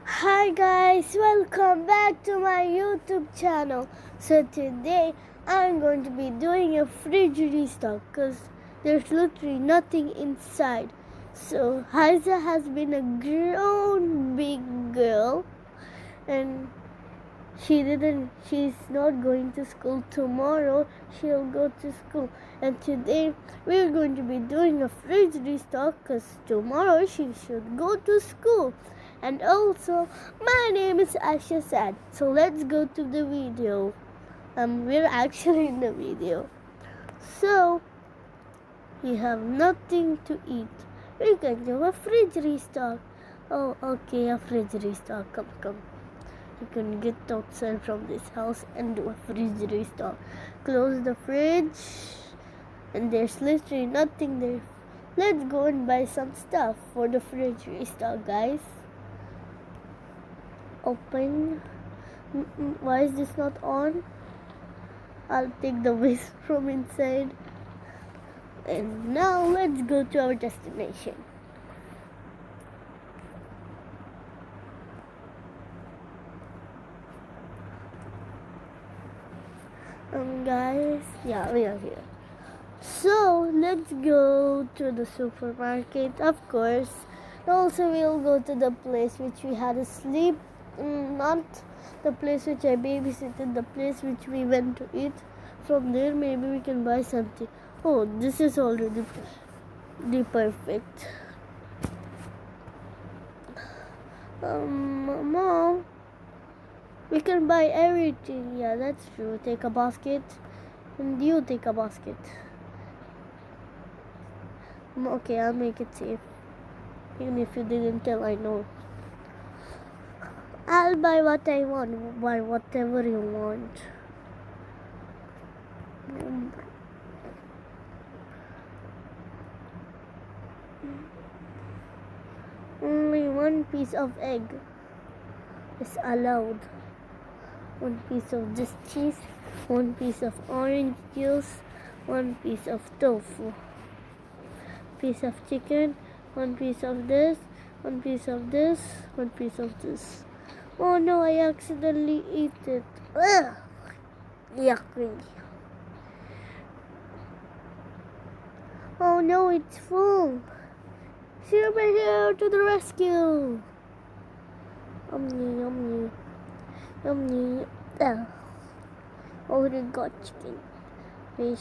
Hi guys, welcome back to my YouTube channel. So today I'm going to be doing a fridge restock because there's literally nothing inside. So Haza has been a grown big girl and she's not going to school tomorrow. She'll go to school, and today we're going to be doing a fridge restock because tomorrow she should go to school. And also my name is Asha Sad, so let's go to the video. We're actually in the video. So we have nothing to eat. We're going to do a fridge restock. Oh, okay, a fridge restock. Come. You can get outside from this house and do a fridge restock. Close the fridge, and there's literally nothing there. Let's go and buy some stuff for the fridge restock, guys. Open. Why is this not on? I'll take the waste from inside. And now let's go to our destination. Guys, yeah, we are here. So let's go to the supermarket, of course. Also, we'll go to the place which we had a sleep, not the place which I babysitted, the place which we went to eat. From there, maybe we can buy something. Oh, this is already the perfect. Mom, we can buy everything. Yeah, that's true. Take a basket, and you take a basket. Okay, I'll make it safe. Even if you didn't tell, I know. I'll buy what I want. Buy whatever you want. Only one piece of egg is allowed. One piece of this cheese, one piece of orange juice, one piece of tofu, piece of chicken, one piece of this, one piece of this, one piece of this. Oh no, I accidentally ate it. Ugh. Yucky. Oh no, it's full. Super here to the rescue. Yummy. Already got chicken, fish,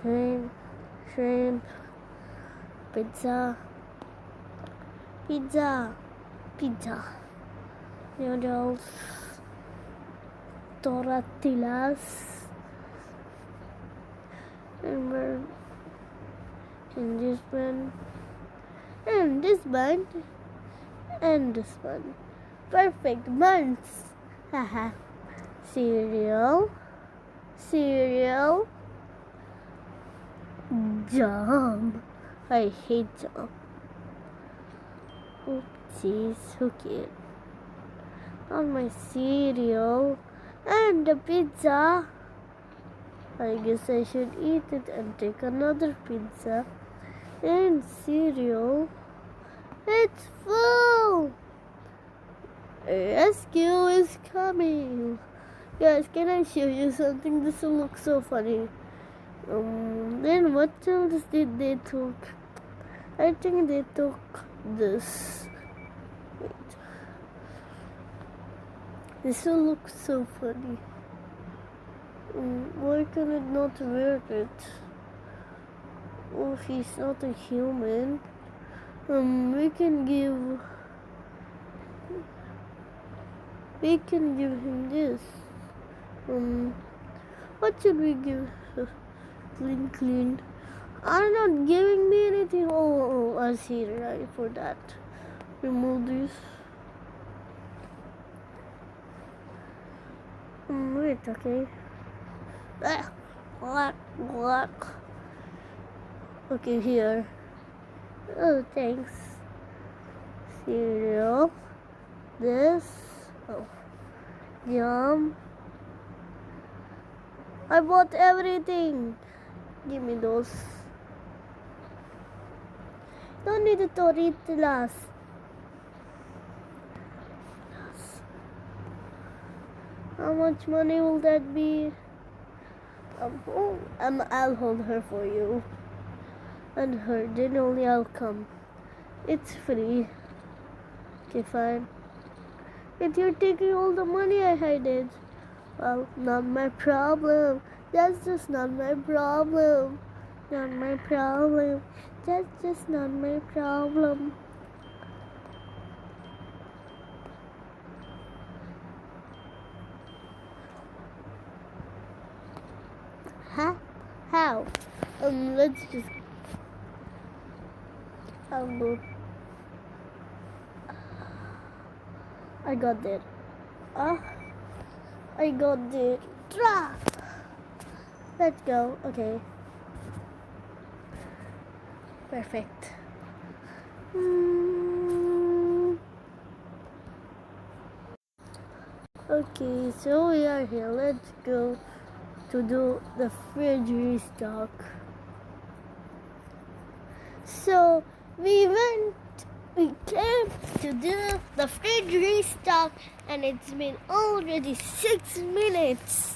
shrimp, pizza, noodles, tortillas, and this one, and this one, and this one. Perfect buns. Haha. Cereal, jam. I hate jam. Oopsies, who cares? On my cereal and the pizza. I guess I should eat it and take another pizza and cereal. It's full. Rescue is coming. Guys, can I show you something? This will look so funny. Then what else did they took? I think they took this. Wait. This will look so funny. Why can it not wear it? Oh, he's not a human. We can give him this. What should we give? Clean. Are not giving me anything. Oh, I see, right, for that. Remove this. Wait, okay. Black. Okay, here. Oh, thanks. Cereal. This. Oh. Yum. I bought everything. Give me those. Don't need the tortillas. How much money will that be? I'll hold her for you. And her, then only I'll come. It's free. Okay, fine. If you're taking all the money I hid, well, not my problem. That's just not my problem. Not my problem. That's just not my problem. Huh? How? Let's just. I got there. I got there. Tra! Let's go. Okay. Perfect. Okay, so we are here. Let's go to do the fridge restock. So we came to do the fridge restock, and it's been already 6 minutes.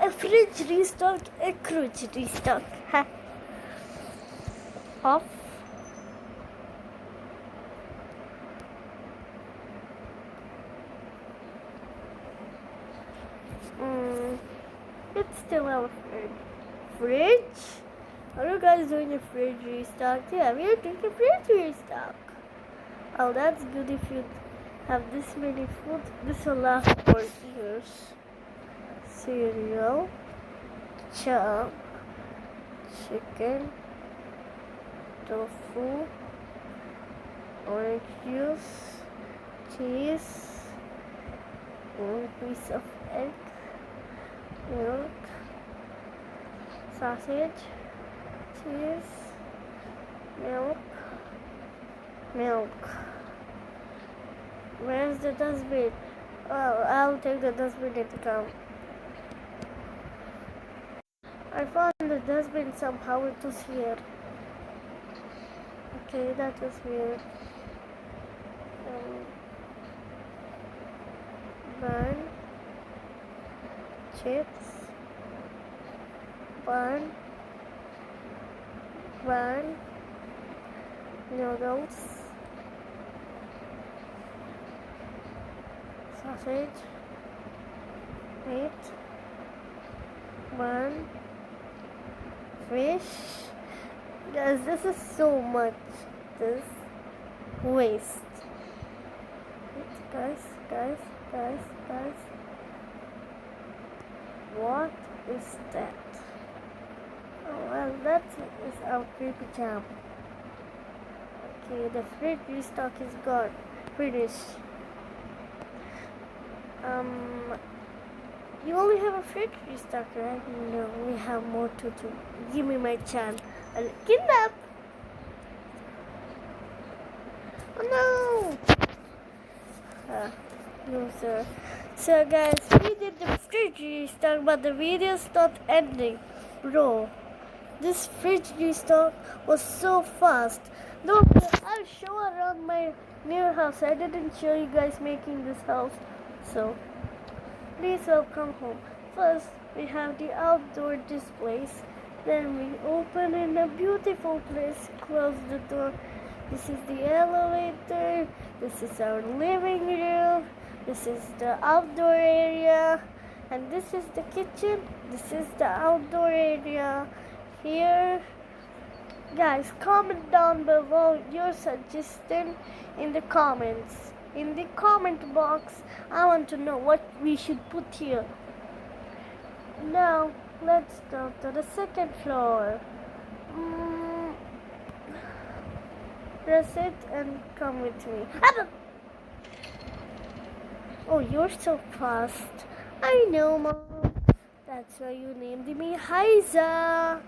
A fridge restock, a fridge restock. Off. It's still our fridge. Are you guys doing a fridge restock? Yeah, we are doing a fridge restock. Oh, that's good if you have this many food. This will last for years. Cereal, chop, chicken, tofu, orange juice, cheese, one piece of egg, milk, sausage, cheese, milk. Where's the dustbin? Oh, I'll take the dustbin at the count. I found the dustbin somehow. It was here. Okay, that was weird. Bun, chips, bun, noodles, sausage, meat, bun, fish. Guys, this is so much. This waste. Guys. What is that? Oh, well, that is our creepy jam. Okay, the fridge restock is gone. Finished. You only have a fridge restock, right? No, we have more to do. Give me my chance. I'll kidnap. Oh no! No, sir. So, guys, we did the fridge restock, but the video's not ending. Bro, this fridge restock was so fast. No, I'll show around my new house. I didn't show you guys making this house. So, please welcome home. First, we have the outdoor displays. Then we open in a beautiful place. Close the door. This is the elevator. This is our living room. This is the outdoor area. And this is the kitchen. This is the outdoor area. Here. Guys, comment down below your suggestion in the comments. In the comment box, I want to know what we should put here. Now, let's go to the second floor. Press it and come with me. Oh, you're so fast. I know, Mom. That's why you named me Heiza.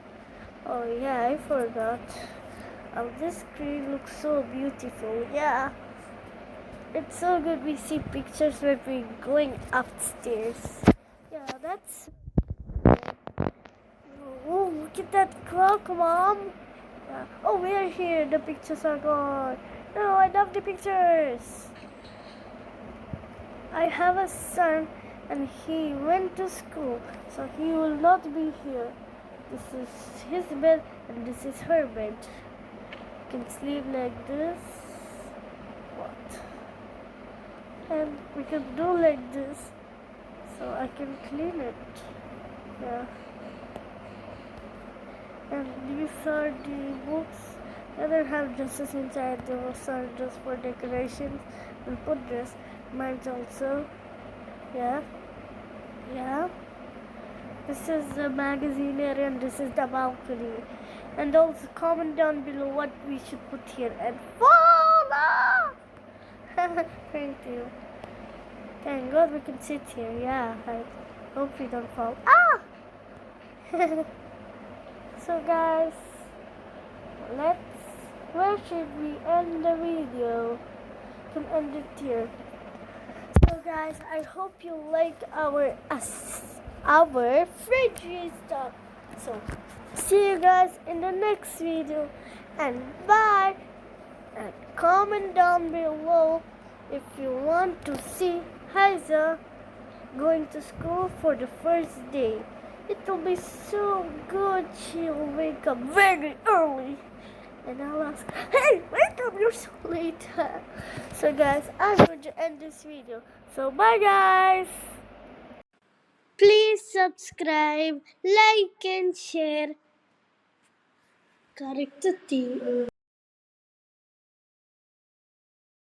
Oh, yeah, I forgot. Oh, this screen looks so beautiful. Yeah. It's so good we see pictures when we're going upstairs. Yeah, that's... Oh, look at that clock, Mom. Oh, we're here. The pictures are gone. No, I love the pictures. I have a son and he went to school, so he will not be here. This is his bed and this is her bed. You can sleep like this. What? And we can do like this, so I can clean it. Yeah. And these are the books. The other have dresses inside. Those are just for decorations. We'll put this. Mine's also. Yeah. Yeah. This is the magazine area and this is the balcony. And also comment down below what we should put here. And voila! Thank you. Thank God we can sit here. Yeah. I hope we don't fall. Ah! So guys, where should we end the video? We can end it here. So guys, I hope you like our fridge restock. So see you guys in the next video and bye. And comment down below if you want to see Heiza going to school for the first day. It will be so good. She'll wake up very early. And I'll ask, hey, wake up, you're so late. So guys, I'm going to end this video. So bye guys. Please subscribe, like and share. Correct.